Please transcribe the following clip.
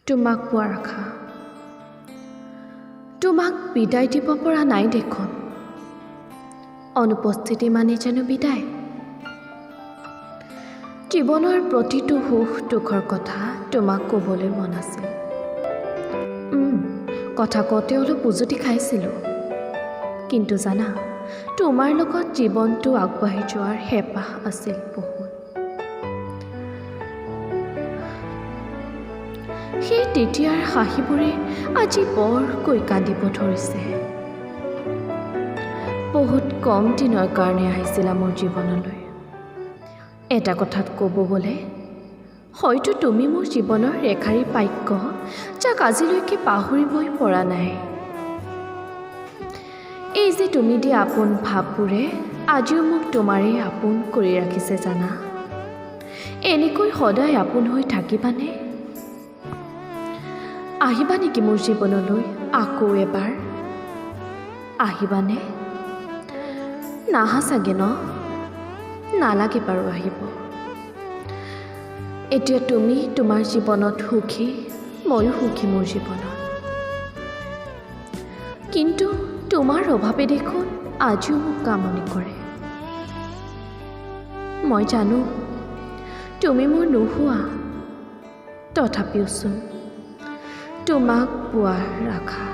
তোমাক পোৱাৰ আশা তোমাক বিদায় দিব পৰা নাই দেখোন অনুপস্থিতি মানে জানো বিদায় জীৱনৰ প্ৰতিটো সুখ দুখৰ কথা তোমাক ক'বলৈ মন আছিল কথা কওঁতে অলপ উজুতি খাইছিলোঁ কিন্তু জানা তোমাৰ লগত জীৱনটো আগবাঢ়ি যোৱাৰ হেঁপাহ আছিল বহুত সেই তেতিয়াৰ হাঁহিবোৰে আজি বৰকৈ কান্দিব ধৰিছে বহুত কম দিনৰ কাৰণে আহিছিলা মোৰ জীৱনলৈ এটা কথাত ক'ব গ'লে হয়তো তুমি মোৰ জীৱনৰ ৰেখাৰী বাক্য যাক আজিলৈকে পাহৰিবই পৰা নাই এই যে তুমি দিয়া আপোন ভাৱবোৰে আজিও মোক তোমাৰেই আপোন কৰি ৰাখিছে জানা এনেকৈ সদায় আপোন হৈ থাকিবানে আহিবা নেকি মোৰ জীৱনলৈ আকৌ এবাৰ আহিবানে নাহা চাগে ন নালাগে বাৰু আহিব এতিয়া তুমি তোমাৰ জীৱনত সুখী ময়ো সুখী মোৰ জীৱনত কিন্তু তোমাৰ অভাৱে দেখোন আজিও মোক কামনি কৰে মই জানো তুমি মোৰ নোহোৱা তথাপিওচোন তোমাক পোৱাৰ আশা